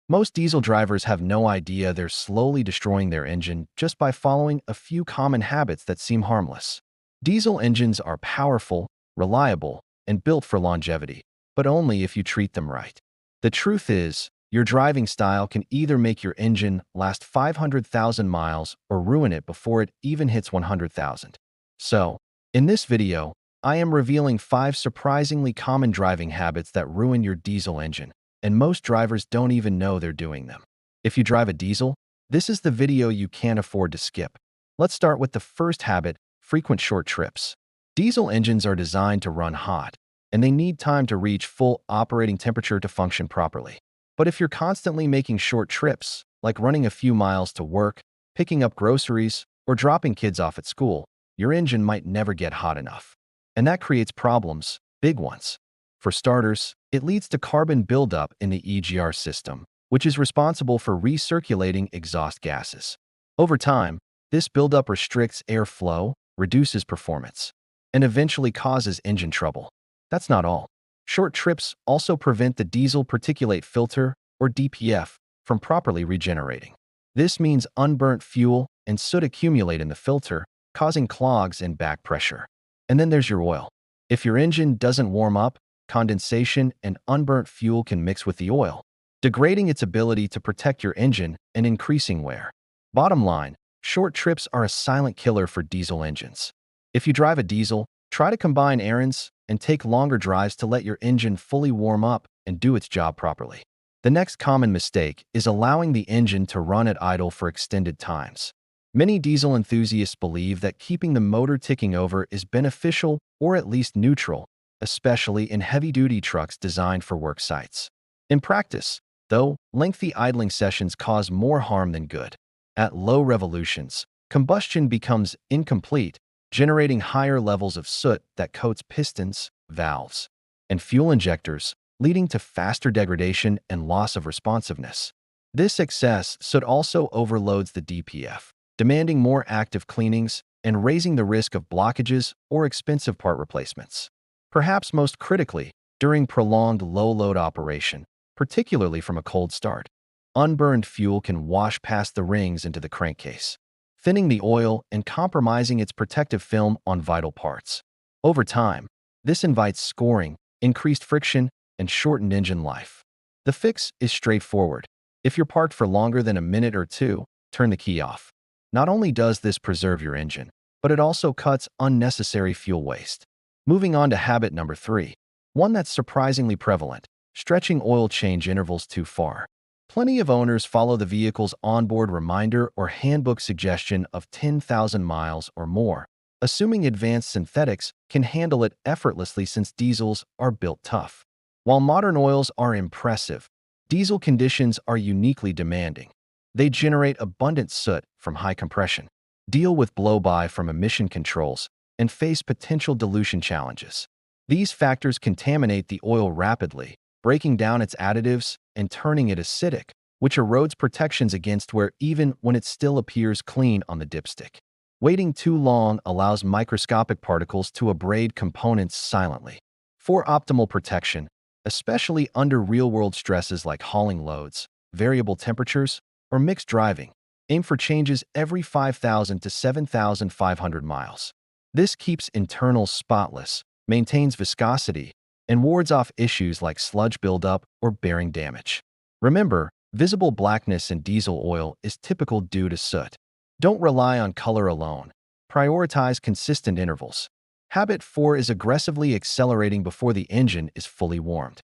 Most diesel drivers have no idea they're slowly destroying their engine just by following a few common habits that seem harmless. Diesel engines are powerful, reliable, and built for longevity, but only if you treat them right. The truth is, your driving style can either make your engine last 500,000 miles or ruin it before it even hits 100,000. So, in this video, I am revealing 5 surprisingly common driving habits that ruin your diesel engine, and most drivers don't even know they're doing them. If you drive a diesel, this is the video you can't afford to skip. Let's start with the first habit: frequent short trips. Diesel engines are designed to run hot, and they need time to reach full operating temperature to function properly. But if you're constantly making short trips, like running a few miles to work, picking up groceries, or dropping kids off at school, your engine might never get hot enough. And that creates problems, big ones. For starters, it leads to carbon buildup in the EGR system, which is responsible for recirculating exhaust gases. Over time, this buildup restricts airflow, reduces performance, and eventually causes engine trouble. That's not all. Short trips also prevent the diesel particulate filter, or DPF, from properly regenerating. This means unburnt fuel and soot accumulate in the filter, causing clogs and back pressure. And then there's your oil. If your engine doesn't warm up, condensation and unburnt fuel can mix with the oil, degrading its ability to protect your engine and increasing wear. Bottom line, short trips are a silent killer for diesel engines. If you drive a diesel, try to combine errands and take longer drives to let your engine fully warm up and do its job properly. The next common mistake is allowing the engine to run at idle for extended times. Many diesel enthusiasts believe that keeping the motor ticking over is beneficial or at least neutral, especially in heavy-duty trucks designed for work sites. In practice, though, lengthy idling sessions cause more harm than good. At low revolutions, combustion becomes incomplete, generating higher levels of soot that coats pistons, valves, and fuel injectors, leading to faster degradation and loss of responsiveness. This excess soot also overloads the DPF, demanding more active cleanings and raising the risk of blockages or expensive part replacements. Perhaps most critically, during prolonged low-load operation, particularly from a cold start, unburned fuel can wash past the rings into the crankcase, thinning the oil and compromising its protective film on vital parts. Over time, this invites scoring, increased friction, and shortened engine life. The fix is straightforward. If you're parked for longer than a minute or two, turn the key off. Not only does this preserve your engine, but it also cuts unnecessary fuel waste. Moving on to habit number 3, one that's surprisingly prevalent: stretching oil change intervals too far. Plenty of owners follow the vehicle's onboard reminder or handbook suggestion of 10,000 miles or more, assuming advanced synthetics can handle it effortlessly since diesels are built tough. While modern oils are impressive, diesel conditions are uniquely demanding. They generate abundant soot from high compression, deal with blow-by from emission controls, and face potential dilution challenges. These factors contaminate the oil rapidly, breaking down its additives and turning it acidic, which erodes protections against wear even when it still appears clean on the dipstick. Waiting too long allows microscopic particles to abrade components silently. For optimal protection, especially under real-world stresses like hauling loads, variable temperatures, or mixed driving, aim for changes every 5,000 to 7,500 miles. This keeps internals spotless, maintains viscosity, and wards off issues like sludge buildup or bearing damage. Remember, visible blackness in diesel oil is typical due to soot. Don't rely on color alone. Prioritize consistent intervals. Habit 4 is aggressively accelerating before the engine is fully warmed.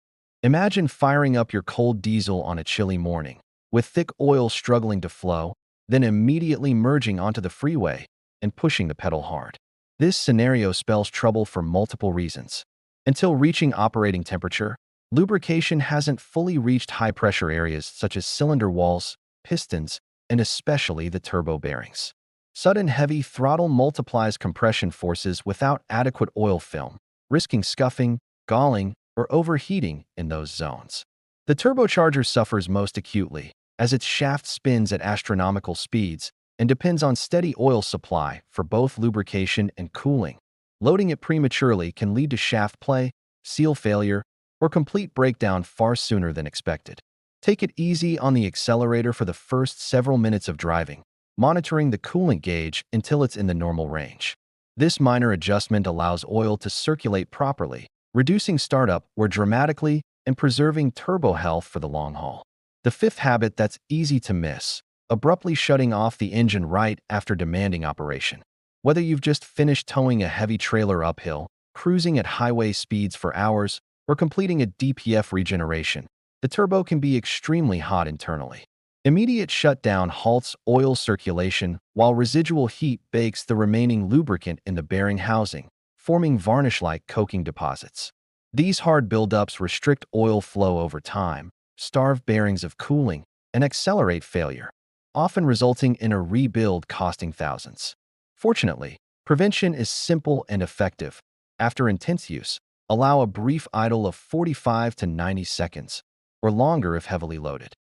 Imagine firing up your cold diesel on a chilly morning, with thick oil struggling to flow, then immediately merging onto the freeway and pushing the pedal hard. This scenario spells trouble for multiple reasons. Until reaching operating temperature, lubrication hasn't fully reached high-pressure areas such as cylinder walls, pistons, and especially the turbo bearings. Sudden heavy throttle multiplies compression forces without adequate oil film, risking scuffing, galling, or overheating in those zones. The turbocharger suffers most acutely, as its shaft spins at astronomical speeds and depends on steady oil supply for both lubrication and cooling. Loading it prematurely can lead to shaft play, seal failure, or complete breakdown far sooner than expected. Take it easy on the accelerator for the first several minutes of driving, monitoring the coolant gauge until it's in the normal range. This minor adjustment allows oil to circulate properly, reducing startup wear dramatically and preserving turbo health for the long haul. The fifth habit that's easy to miss: abruptly shutting off the engine right after demanding operation. Whether you've just finished towing a heavy trailer uphill, cruising at highway speeds for hours, or completing a DPF regeneration, the turbo can be extremely hot internally. Immediate shutdown halts oil circulation while residual heat bakes the remaining lubricant in the bearing housing, forming varnish-like coking deposits. These hard buildups restrict oil flow over time, starve bearings of cooling, and accelerate failure, often resulting in a rebuild costing thousands. Fortunately, prevention is simple and effective. After intense use, allow a brief idle of 45 to 90 seconds, or longer if heavily loaded.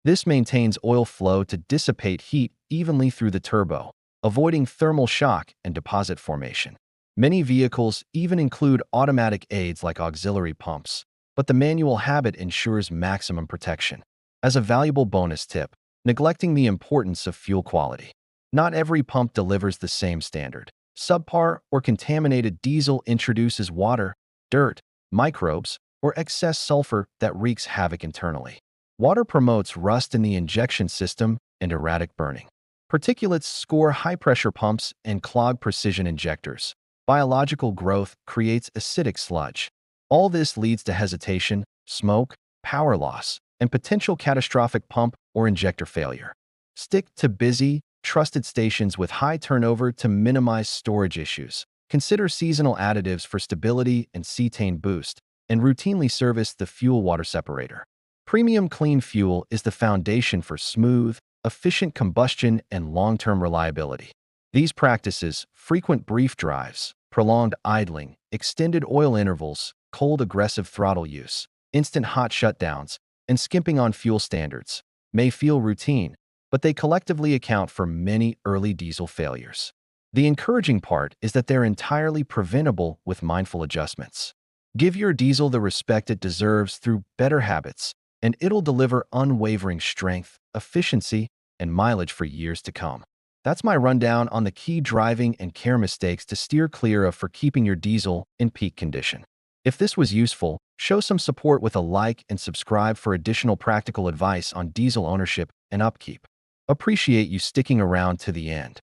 This maintains oil flow to dissipate heat evenly through the turbo, avoiding thermal shock and deposit formation. Many vehicles even include automatic aids like auxiliary pumps, but the manual habit ensures maximum protection. As a valuable bonus tip, neglecting the importance of fuel quality. Not every pump delivers the same standard. Subpar or contaminated diesel introduces water, dirt, microbes, or excess sulfur that wreaks havoc internally. Water promotes rust in the injection system and erratic burning. Particulates score high-pressure pumps and clog precision injectors. Biological growth creates acidic sludge. All this leads to hesitation, smoke, power loss, and potential catastrophic pump or injector failure. Stick to busy, trusted stations with high turnover to minimize storage issues. Consider seasonal additives for stability and cetane boost, and routinely service the fuel water separator. Premium clean fuel is the foundation for smooth, efficient combustion and long-term reliability. These practices, frequent brief drives, prolonged idling, extended oil intervals, cold aggressive throttle use, instant hot shutdowns, and skimping on fuel standards, may feel routine, but they collectively account for many early diesel failures. The encouraging part is that they're entirely preventable with mindful adjustments. Give your diesel the respect it deserves through better habits, and it'll deliver unwavering strength, efficiency, and mileage for years to come. That's my rundown on the key driving and care mistakes to steer clear of for keeping your diesel in peak condition. If this was useful, show some support with a like and subscribe for additional practical advice on diesel ownership and upkeep. Appreciate you sticking around to the end.